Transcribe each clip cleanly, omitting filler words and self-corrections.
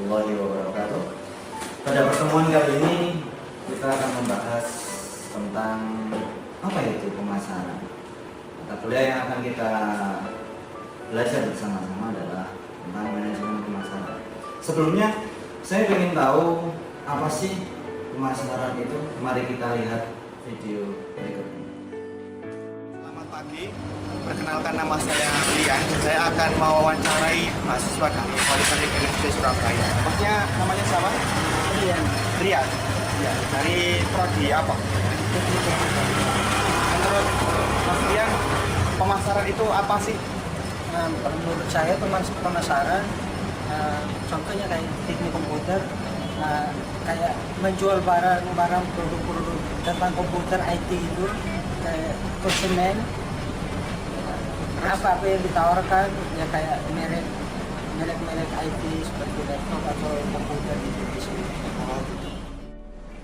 warahmatullahi wabarakatuh. Pada pertemuan kali ini kita akan membahas tentang apa itu pemasaran. Mata kuliah yang akan kita belajar bersama-sama adalah tentang manajemen pemasaran. Sebelumnya saya ingin tahu apa sih pemasaran itu. Mari kita lihat video berikut ini. Selamat pagi, perkenalkan nama saya Rian. Saya akan mewawancarai mahasiswa dari Politeknik Negeri Surabaya. Maksudnya namanya siapa? Rian. Rian. Ya, dari prodi apa? Menurut Mas Rian, pemasaran itu apa sih? Menurut saya pemasaran, contohnya kayak teknik komputer, kayak menjual barang-barang produk-produk tentang komputer IT itu kayak konsumen, apa yang ditawarkan ya kayak merek IT seperti laptop atau komputer gitu di sini.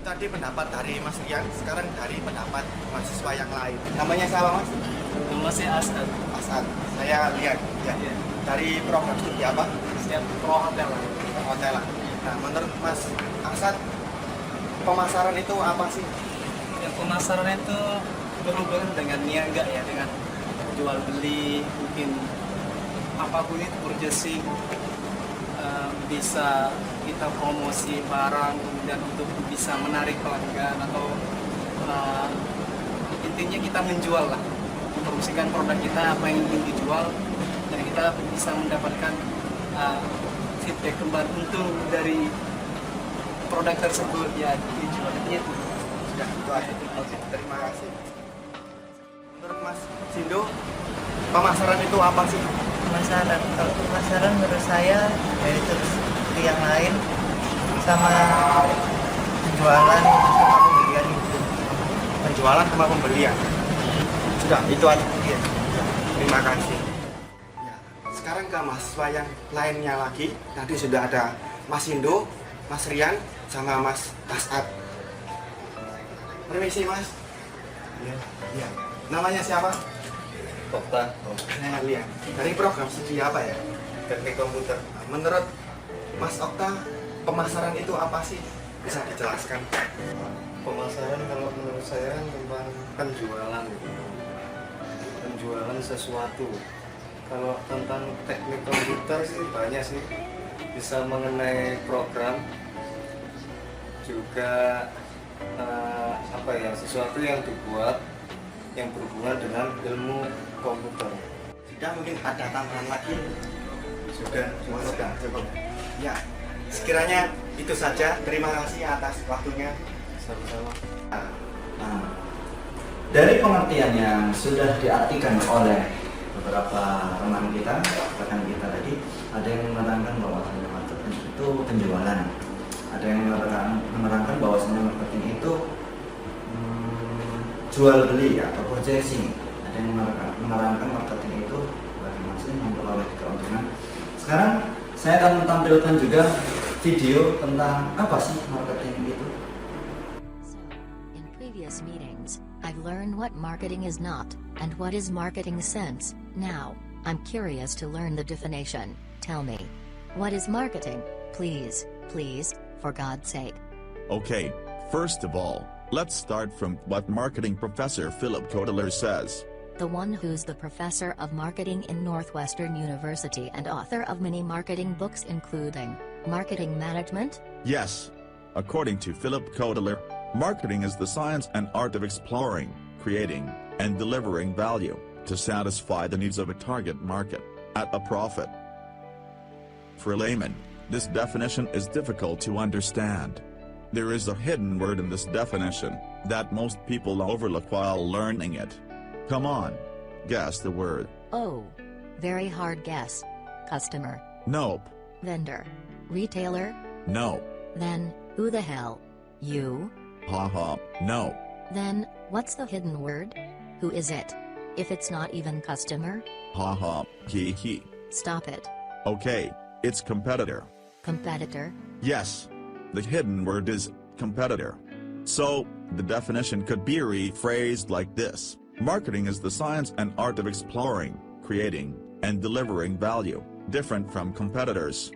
Tadi pendapat dari Mas Rian, sekarang dari pendapat mahasiswa yang lain. Namanya siapa Mas? Nama saya Asad. Asad. Saya lihat ya. Dari program studi apa? Pro hotel. Hotelan. Nah, menurut Mas Asad, pemasaran itu apa sih? Ya, pemasaran itu berhubungan dengan niaga ya, dengan jual beli, mungkin apapun itu purchasing, bisa kita promosi barang dan untuk bisa menarik pelanggan atau intinya kita menjual lah, mempromosikan produk kita apa yang ingin dijual dan kita bisa mendapatkan feedback kembali untung dari produk tersebut ya dijual itu. Sudah, itu aja. Oke, terima kasih. Menurut Mas Sindo, pemasaran itu apa sih? Pemasaran, kalau pemasaran menurut saya yaitu seperti yang lain sama penjualan sama pembelian itu. Penjualan sama pembelian. Sudah, itu aja. Iya. Terima kasih. Ya, sekarang ke mahasiswa yang lainnya lagi. Tadi sudah ada Mas Sindo, Mas Rian, sama Mas Asad. Permisi Mas. Iya. Namanya siapa? Okta. Saya lihat. Dari program studi apa ya? Teknik komputer. Menurut Mas Okta, pemasaran itu apa sih? Bisa dijelaskan? Pemasaran kalau menurut saya tentang penjualan gitu. Penjualan sesuatu. Kalau tentang teknik komputer sih banyak sih, bisa mengenai program juga sesuatu yang dibuat yang berhubungan dengan ilmu komputer. Sudah, mungkin ada tambahan lagi? Sudah cukup. Ya, sekiranya itu saja. Terima kasih atas waktunya. Sama-sama. Nah, dari pengertian yang sudah diartikan oleh beberapa teman kita, rekan kita tadi, ada yang menerangkan bahwa marketing itu penjualan, ada yang menerangkan bahwa marketing itu jual beli atau purchasing, ada yang menerangkan marketing itu bagaimana memperoleh keuntungan. Sekarang saya akan menampilkan juga video tentang apa sih marketing itu. So, in previous meetings, I've learned what marketing is not, and what is marketing sense. Now, I'm curious to learn the definition. Tell me. What is marketing? Please, for God's sake. Okay, first of all, let's start from what marketing professor Philip Kotler says. The one who's the professor of marketing in Northwestern University and author of many marketing books including Marketing Management. Yes. According to Philip Kotler, marketing is the science and art of exploring, creating, and delivering value to satisfy the needs of a target market at a profit. For a layman, this definition is difficult to understand. There is a hidden word in this definition that most people overlook while learning it. Come on, guess the word. Oh. Very hard guess. Customer. Nope. Vendor. Retailer. No. Then, who the hell? You? Haha, no. Then, what's the hidden word? Who is it? If it's not even customer? Haha, hee. Stop it. Okay, it's competitor. Competitor? Yes. The hidden word is competitor. So, the definition could be rephrased like this. Marketing is the science and art of exploring, creating, and delivering value, different from competitors.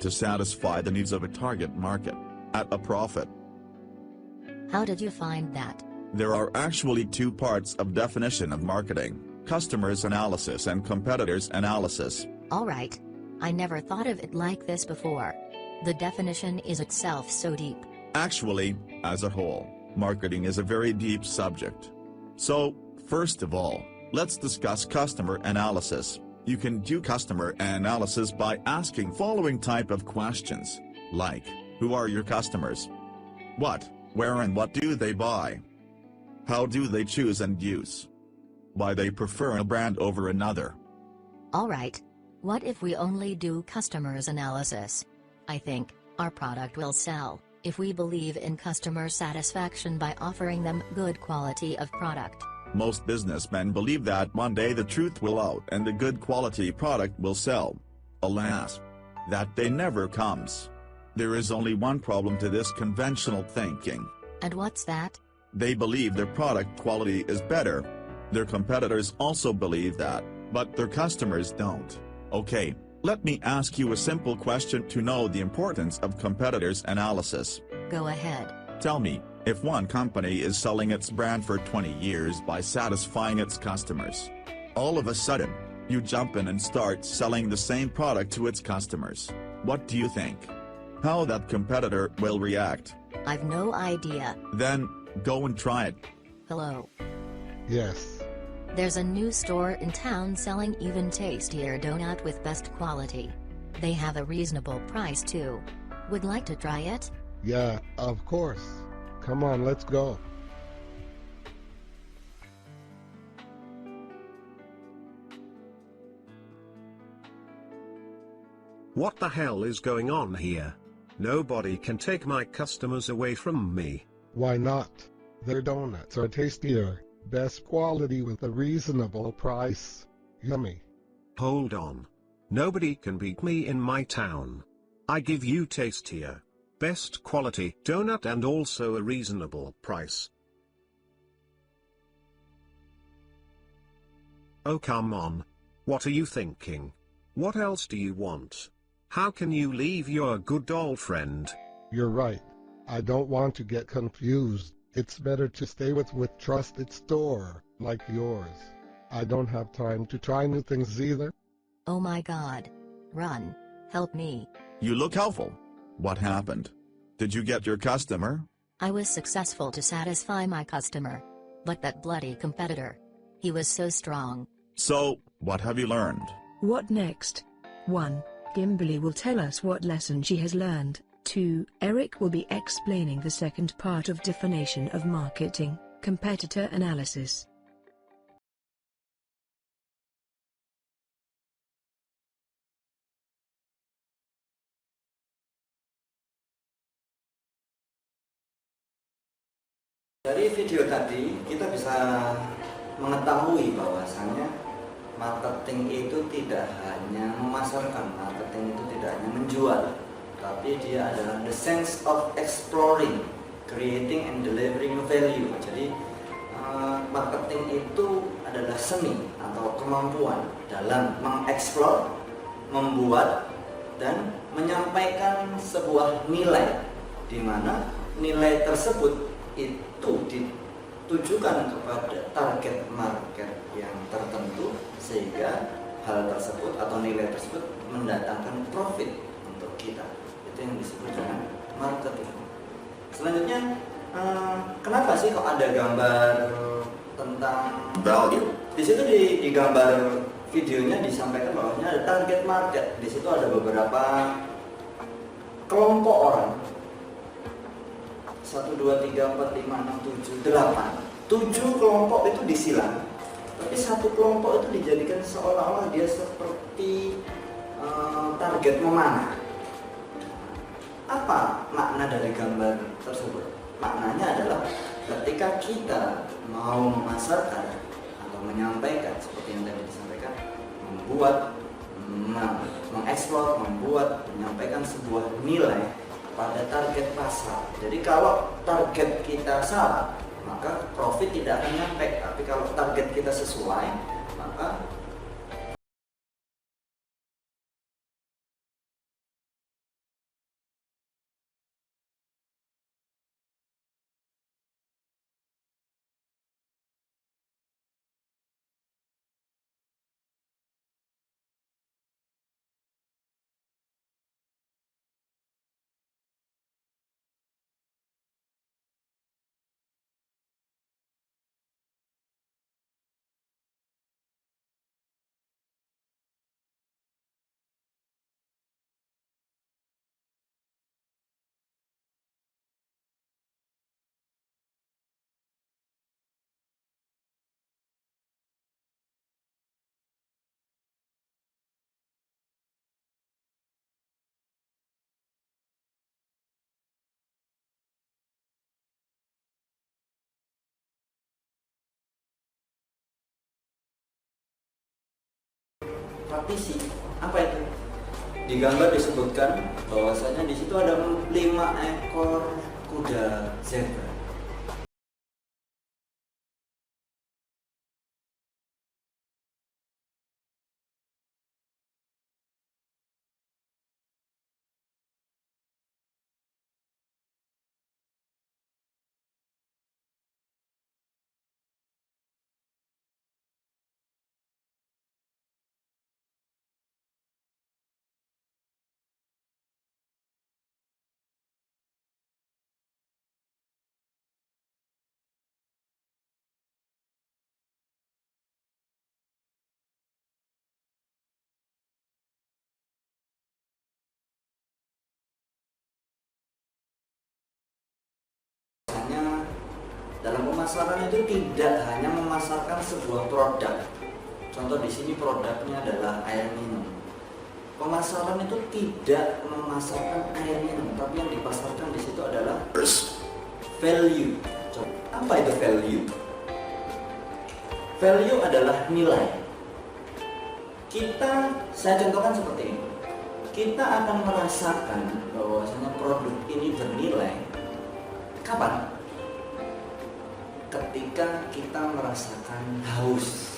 to satisfy the needs of a target market, at a profit. How did you find that? There are actually two parts of definition of marketing: customers analysis and competitors analysis. Alright. I never thought of it like this before. The definition is itself so deep. Actually, as a whole, marketing is a very deep subject. So, first of all, let's discuss customer analysis. You can do customer analysis by asking following type of questions, like, who are your customers? What, where and what do they buy? How do they choose and use? Why they prefer a brand over another? Alright. What if we only do customers analysis? I think our product will sell if we believe in customer satisfaction by offering them good quality of product. Most businessmen believe that one day the truth will out and the good quality product will sell. Alas, that day never comes. There is only one problem to this conventional thinking. And what's that? They believe their product quality is better. Their competitors also believe that, but their customers don't. Okay, let me ask you a simple question to know the importance of competitors analysis. Go ahead. Tell me, if one company is selling its brand for 20 years by satisfying its customers, all of a sudden, you jump in and start selling the same product to its customers, what do you think? How that competitor will react? I've no idea. Then, go and try it. Hello. Yes. There's a new store in town selling even tastier donut with best quality. They have a reasonable price too. Would like to try it? Yeah, of course. Come on, let's go. What the hell is going on here? Nobody can take my customers away from me. Why not? Their donuts are tastier, best quality with a reasonable price. Yummy. Hold on. Nobody can beat me in my town. I give you tastier, best quality donut and also a reasonable price. Oh come on. What are you thinking? What else do you want? How can you leave your good old friend? You're right. I don't want to get confused. It's better to stay with trusted store, like yours. I don't have time to try new things either. Oh my god. Run. Help me. You look helpful. What happened? Did you get your customer? I was successful to satisfy my customer. But that bloody competitor. He was so strong. So, what have you learned? What next? 1. Kimberly will tell us what lesson she has learned. 2. Eric will be explaining the second part of definition of marketing, competitor analysis. Dari video tadi kita bisa mengetahui bahwasannya marketing itu tidak hanya memasarkan, marketing itu tidak hanya menjual, tapi dia adalah the sense of exploring, creating and delivering value. Jadi marketing itu adalah seni atau kemampuan dalam mengeksplor, membuat dan menyampaikan sebuah nilai, di mana nilai tersebut itu ditujukan kepada target market yang tertentu, sehingga hal tersebut atau nilai tersebut mendatangkan profit untuk kita. Itu yang disebut dengan marketing. Selanjutnya, kenapa sih kok ada gambar tentang value? Di situ di gambar videonya disampaikan bahwa ada target market. Di situ ada beberapa kelompok orang. 1, 2, 3, 4, 5, 6, 7, 8. 7 kelompok itu disilang, tapi satu kelompok itu dijadikan seolah-olah dia seperti target memanah. Apa makna dari gambar tersebut? Maknanya adalah ketika kita mau memasarkan atau menyampaikan seperti yang tadi disampaikan, membuat, mengeksplor, membuat, menyampaikan sebuah nilai pada target pasar. Jadi kalau target kita salah, maka profit tidak akan nyampe. Tapi kalau target kita sesuai, maka praktisi. Apa itu? Di gambar disebutkan bahwasanya di situ ada 5 ekor kuda zebra. Dalam pemasaran itu tidak hanya memasarkan sebuah produk. Contoh di sini produknya adalah air minum. Pemasaran itu tidak memasarkan air minum, tapi yang dipasarkan di situ adalah value. Apa itu value? Value adalah nilai. Saya contohkan seperti ini. Kita akan merasakan bahwasanya produk ini bernilai kapan? Ketika kita merasakan haus.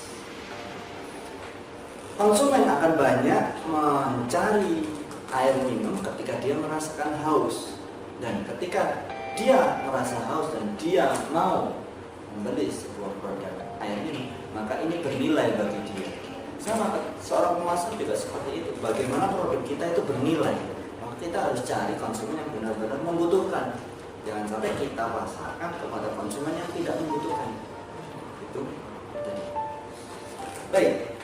Konsumen akan banyak mencari air minum ketika dia merasakan haus. Dan ketika dia merasa haus dan dia mau membeli sebuah produk air minum, maka ini bernilai bagi dia. Sama seorang pemasar juga seperti itu. Bagaimana produk kita itu bernilai, maka kita harus cari konsumen yang benar-benar membutuhkan. Jangan sampai kita pasarkan kepada konsumen yang tidak membutuhkan. Itu tadi. Baik.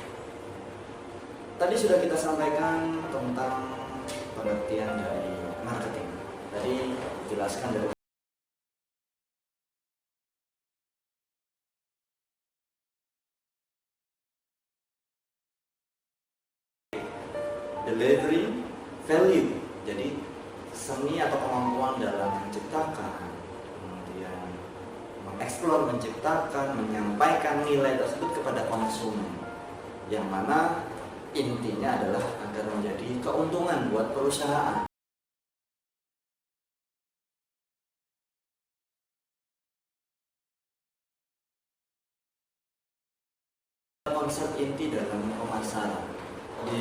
Tadi sudah kita sampaikan tentang pengertian dari marketing. Tadi dijelaskan dari delivery value. Jadi seni atau kemampuan dalam menciptakan, kemudian mengeksplor, menciptakan, menyampaikan nilai tersebut kepada konsumen, yang mana intinya adalah agar menjadi keuntungan buat perusahaan. Konsep inti dalam pemasaran.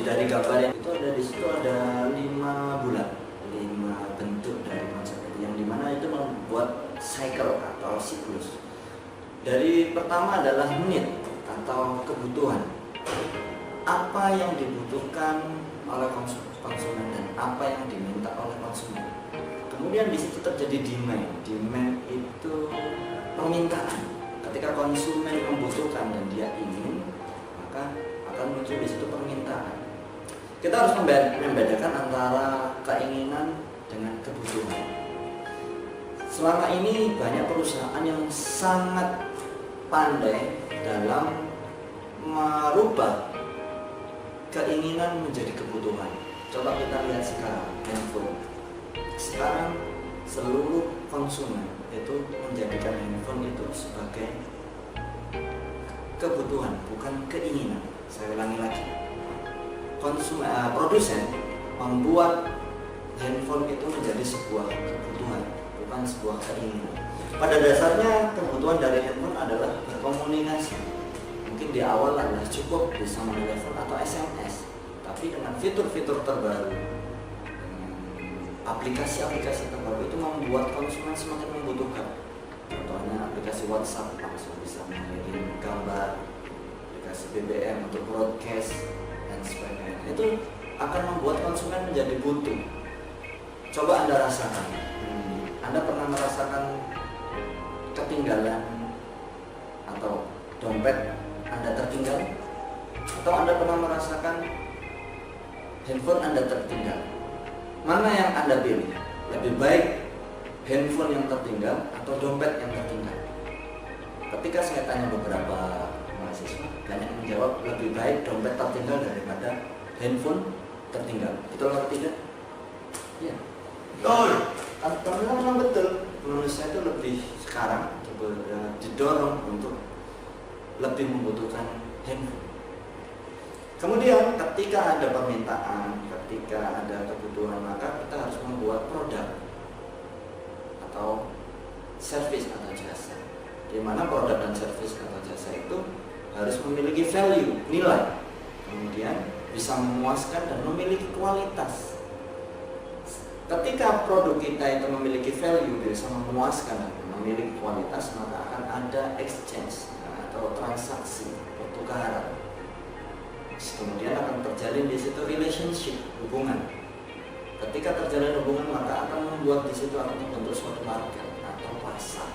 Dari gambar yang itu ada, di situ ada 5 bulan, 5 bentuk dari konsep itu, yang dimana itu membuat cycle atau siklus. Dari pertama adalah need atau kebutuhan. Apa yang dibutuhkan oleh konsumen dan apa yang diminta oleh konsumen. Kemudian di situ terjadi demand. Demand itu permintaan. Ketika konsumen membutuhkan dan dia ingin, maka akan muncul di situ permintaan. Kita harus membedakan antara keinginan dengan kebutuhan. Selama ini banyak perusahaan yang sangat pandai dalam merubah keinginan menjadi kebutuhan. Coba kita lihat sekarang handphone. Sekarang seluruh konsumen itu menjadikan handphone itu sebagai kebutuhan, bukan keinginan. Saya ulangi lagi. Produsen membuat handphone itu menjadi sebuah kebutuhan, bukan sebuah keinginan. Pada dasarnya kebutuhan dari handphone adalah berkomunikasi. Mungkin di awal adalah cukup bisa menelepon atau SMS, tapi dengan fitur-fitur terbaru, aplikasi-aplikasi terbaru itu membuat konsumen semakin membutuhkan. Contohnya aplikasi WhatsApp langsung bisa mengirim gambar, aplikasi BBM untuk broadcast dan sebagainya. Itu akan membuat konsumen menjadi butuh. Coba Anda rasakan. Anda pernah merasakan ketinggalan atau dompet Anda tertinggal? Atau Anda pernah merasakan handphone Anda tertinggal? Mana yang Anda pilih? Lebih baik handphone yang tertinggal atau dompet yang tertinggal? Ketika saya tanya beberapa mahasiswa, banyak yang menjawab lebih baik dompet tertinggal daripada handphone tertinggal. Betul atau tidak? Iya. Betul. Tapi memang betul. Manusia itu lebih sekarang didorong untuk lebih membutuhkan handphone. Kemudian ketika ada permintaan, ketika ada kebutuhan, maka kita harus membuat produk atau service atau jasa. Di mana produk dan service atau jasa itu harus memiliki value, nilai. Kemudian bisa memuaskan dan memiliki kualitas. Ketika produk kita itu memiliki value, bisa memuaskan dan memiliki kualitas, maka akan ada exchange atau transaksi, pertukaran. Kemudian akan terjalin di situ relationship, hubungan. Ketika terjalin hubungan, maka akan membuat di situ akan membentuk suatu market atau pasar.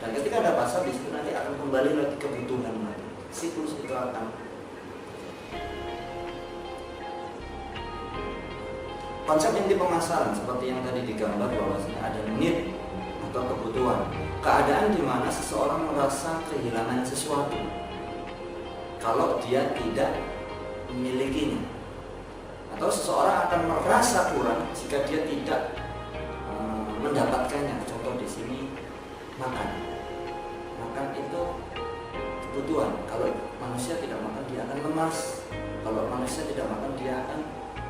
Dan ketika ada pasar, di situ nanti akan kembali lagi kebutuhan lagi. Siklus itu akan. Konsep inti pemasaran seperti yang tadi digambar, bahwasanya ada need atau kebutuhan, keadaan di mana seseorang merasa kehilangan sesuatu kalau dia tidak memilikinya, atau seseorang akan merasa kurang jika dia tidak mendapatkannya. Contoh di sini makan itu kebutuhan. Kalau manusia tidak makan, dia akan lemas. Kalau manusia tidak makan, dia akan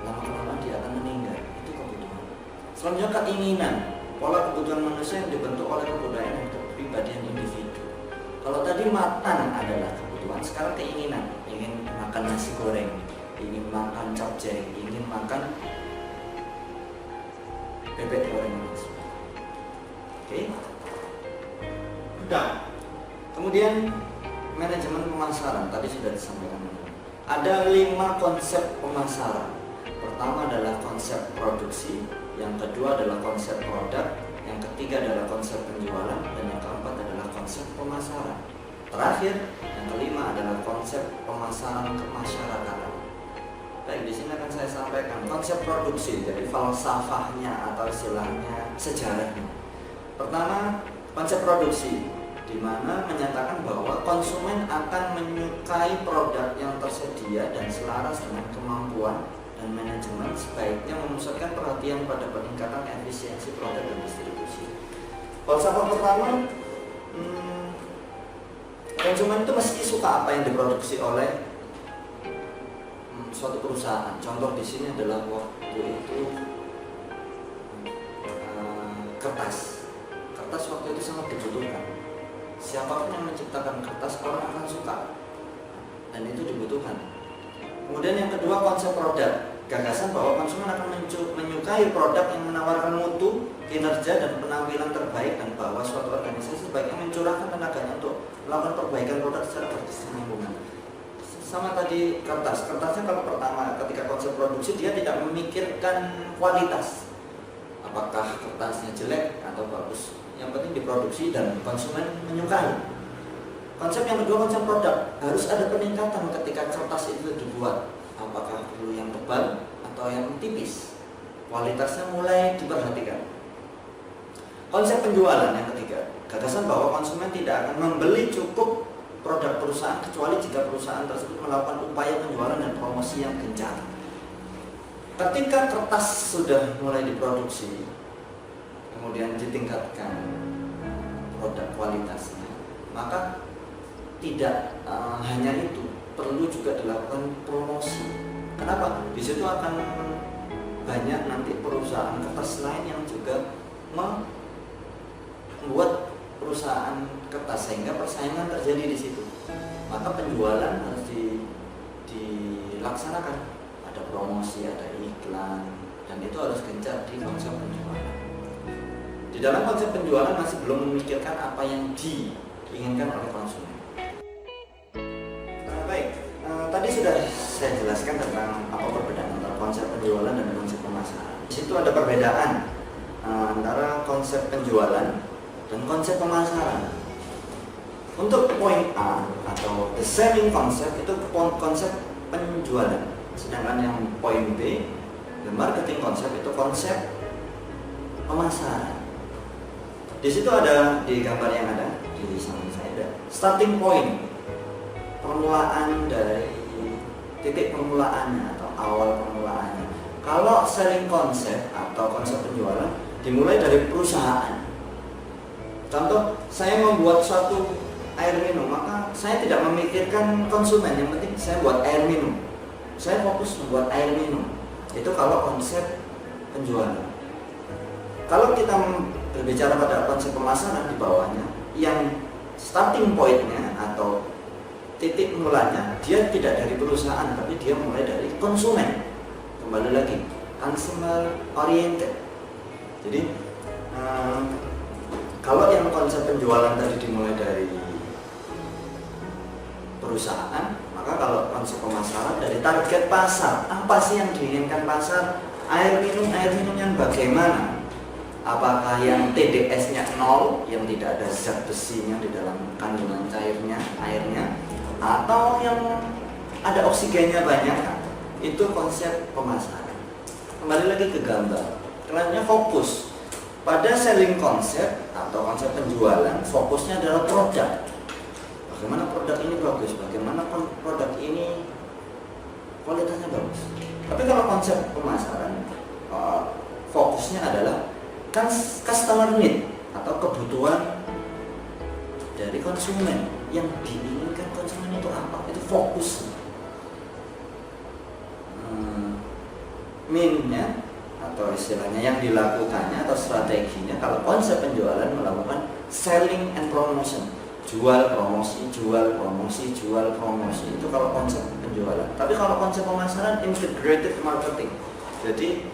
lama-lama dia akan meninggal. Itu kebutuhan. Selanjutnya keinginan, pola kebutuhan manusia yang dibentuk oleh kebudayaan dan kepribadian individu. Kalau tadi makan adalah kebutuhan, sekarang keinginan, ingin makan nasi goreng, ingin makan capcay, ingin makan bebek goreng. Oke. Udah. Kemudian manajemen pemasaran tadi sudah disampaikan. Ada 5 konsep pemasaran. Pertama adalah konsep produksi, yang kedua adalah konsep produk, yang ketiga adalah konsep penjualan, dan yang keempat adalah konsep pemasaran. Terakhir, yang kelima adalah konsep pemasaran kemasyarakatan. Baik, di sini akan saya sampaikan konsep produksi, jadi falsafahnya atau istilahnya sejarahnya. Pertama, konsep produksi, di mana menyatakan bahwa konsumen akan menyukai produk yang tersedia dan selaras dengan kemampuan dan manajemen, sebaiknya memusatkan perhatian pada peningkatan efisiensi produk dan distribusi. Falsafah pertama, konsumen itu mesti suka apa yang diproduksi oleh suatu perusahaan. Contoh di sini adalah waktu itu kertas. Kertas waktu itu sangat dibutuhkan. Siapapun yang menciptakan kertas, orang akan suka, dan itu dibutuhkan. Kemudian yang kedua, konsep produk, gagasan bahwa konsumen akan menyukai produk yang menawarkan mutu, kinerja, dan penampilan terbaik, dan bahwa suatu organisasi sebaiknya mencurahkan tenaganya untuk melakukan perbaikan produk secara berkesinambungan. Sama tadi kertasnya kalau pertama ketika konsep produksi dia tidak memikirkan kualitas, apakah kertasnya jelek atau bagus, yang penting diproduksi dan konsumen menyukai. Konsep yang kedua, konsep produk, harus ada peningkatan ketika kertas itu dibuat, apakah perlu yang tebal atau yang tipis, kualitasnya mulai diperhatikan. Konsep penjualan yang ketiga, gagasan bahwa konsumen tidak akan membeli cukup produk perusahaan kecuali jika perusahaan tersebut melakukan upaya penjualan dan promosi yang gencar. Ketika kertas sudah mulai diproduksi, kemudian ditingkatkan produk kualitasnya, maka tidak hanya itu, perlu juga dilakukan promosi. Kenapa? Di situ akan banyak nanti perusahaan kertas lain yang juga membuat perusahaan kertas, sehingga persaingan terjadi di situ. Maka penjualan harus dilaksanakan, ada promosi, ada iklan, dan itu harus gencar di konsep penjualan. Di dalam konsep penjualan masih belum memikirkan apa yang diinginkan oleh konsumen. Baik, tadi sudah saya jelaskan tentang apa perbedaan antara konsep penjualan dan konsep pemasaran. Di situ ada perbedaan antara konsep penjualan dan konsep pemasaran. Untuk poin A atau the selling concept itu konsep penjualan, sedangkan yang poin B, the marketing concept, itu konsep pemasaran. Di situ ada di gambar yang ada di samping saya ada starting point, permulaan dari titik permulaannya atau awal permulaannya. Kalau selling concept atau konsep penjualan dimulai dari perusahaan. Contoh, saya membuat suatu air minum, maka saya tidak memikirkan konsumen, yang penting saya buat air minum. saya fokus membuat air minum. Itu kalau konsep penjualan. Kalau kita berbicara pada konsep pemasaran di bawahnya, yang starting point-nya atau titik mulanya dia tidak dari perusahaan, tapi dia mulai dari konsumen. Kembali lagi, consumer oriented. Jadi kalau yang konsep penjualan tadi dimulai dari perusahaan, maka kalau konsep pemasaran dari target pasar, apa sih yang diinginkan pasar? Air minum yang bagaimana? Apakah yang TDS-nya 0, yang tidak ada zat besinya di dalam kandungan cairnya, airnya, atau yang ada oksigennya banyak? Itu konsep pemasaran. Kembali lagi ke gambar, kalian fokus pada selling konsep atau konsep penjualan, fokusnya adalah produk. Bagaimana produk ini bagus, bagaimana produk ini kualitasnya bagus. Tapi kalau konsep pemasaran, fokusnya adalah customer need atau kebutuhan dari konsumen. Yang diinginkan konsumen itu apa? Itu fokus. Minnya atau istilahnya yang dilakukannya atau strateginya, kalau konsep penjualan melakukan selling and promotion, jual promosi, jual promosi, jual promosi. Itu kalau konsep penjualan. Tapi kalau konsep pemasaran, integrated marketing. Jadi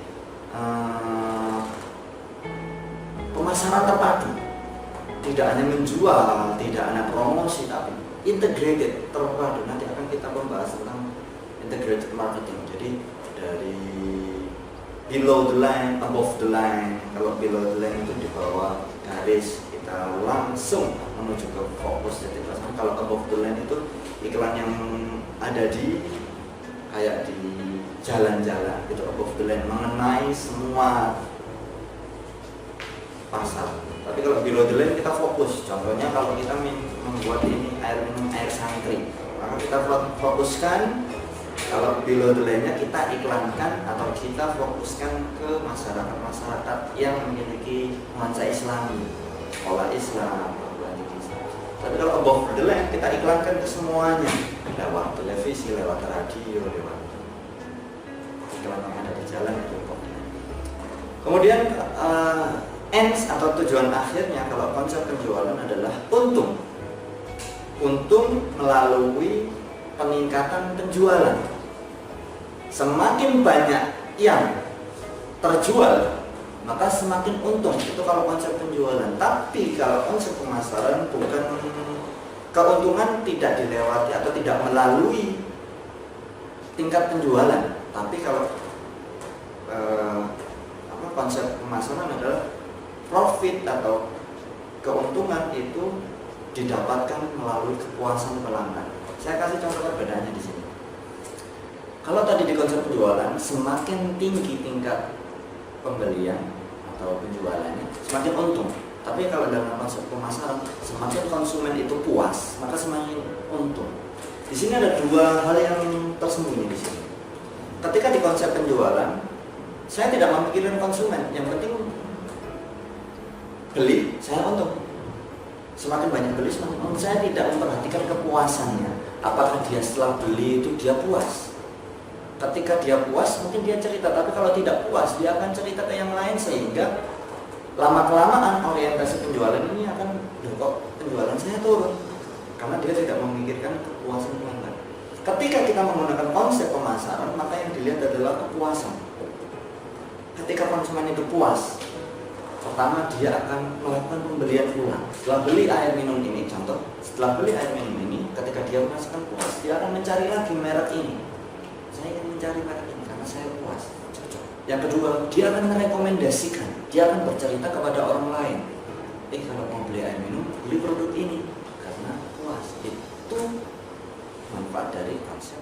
pemasaran terpadu, tidak hanya menjual, tidak hanya promosi, tapi integrated, terpadu. Nanti akan kita membahas tentang integrated marketing. Jadi dari below the line, above the line. Kalau below the line itu di bawah garis, kita langsung menuju ke fokus titik pasar. Kalau above the line itu iklan yang ada di kayak di jalan-jalan, itu above the line, mengenai semua pasar. Tapi kalau below the line kita fokus. Contohnya kalau kita membuat ini air minum air santri, maka kita fokuskan. Kalau below the line-nya kita iklankan atau kita fokuskan ke masyarakat-masyarakat yang memiliki nuansa Islami, sekolah Islam, perguruan tinggi Islam. Tapi kalau above the line kita iklankan ke semuanya, lewat televisi, lewat radio, lewat iklan yang ada di jalan itu. Kemudian ends atau tujuan akhirnya kalau konsep penjualan adalah untung. Untung melalui peningkatan penjualan. Semakin banyak yang terjual, maka semakin untung. Itu kalau konsep penjualan. Tapi kalau konsep pemasaran bukan, keuntungan tidak dilewati atau tidak melalui tingkat penjualan. Tapi kalau konsep pemasaran adalah profit atau keuntungan itu didapatkan melalui kepuasan pelanggan. Saya kasih contoh perbedaannya di sini. Kalau tadi di konsep penjualan, semakin tinggi tingkat pembelian atau penjualannya, semakin untung. Tapi kalau dalam konsep pemasaran, semakin konsumen itu puas, maka semakin untung. Di sini ada dua hal yang tersembunyi di sini. Ketika di konsep penjualan, saya tidak memikirkan konsumen, yang penting beli, saya untung. Semakin banyak beli, semakin untung. Saya tidak memperhatikan kepuasannya. Apakah dia setelah beli itu dia puas? Ketika dia puas, mungkin dia cerita. Tapi kalau tidak puas, dia akan cerita ke yang lain. Sehingga lama-kelamaan orientasi penjualan ini akan, kok penjualan saya turun. Karena dia tidak memikirkan kepuasan pelanggan. Ketika kita menggunakan konsep pemasaran, maka yang dilihat adalah kepuasan. Ketika konsumen itu puas, pertama dia akan melakukan pembelian ulang. Setelah beli air minum ini, contoh, setelah beli air minum ini, ketika dia merasakan puas, dia akan mencari lagi merek ini. Saya ingin mencari merek ini karena saya puas, cocok. Yang kedua, dia akan merekomendasikan, dia akan bercerita kepada orang lain. Kalau mau beli air minum, beli produk ini karena puas. Itu manfaat dari konsep.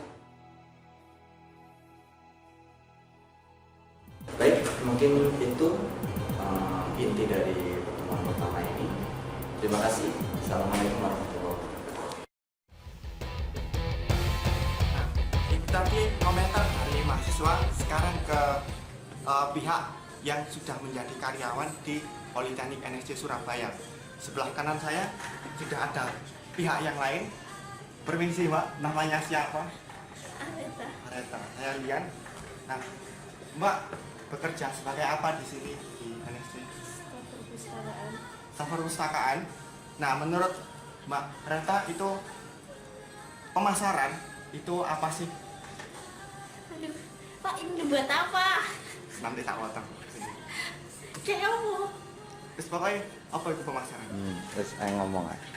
Baik, mungkin itu inti dari pertemuan pertama ini. Terima kasih. Assalamualaikum warahmatullahi wabarakatuh. Tadi komentar dari mahasiswa, sekarang ke pihak yang sudah menjadi karyawan di Politeknik NSC Surabaya. Sebelah kanan saya sudah ada pihak yang lain. Permisi Mbak, namanya siapa? Areta. Reta, saya Lian. Nah, Mbak bekerja sebagai apa di sini di NSC? Staf perpustakaan. Nah, menurut Mbak Reta itu pemasaran itu apa sih? Aduh, Pak ini buat apa? Nanti tak potong. Kayak apa? Terus pokoknya apa itu pemasaran? Terus ngomong aja.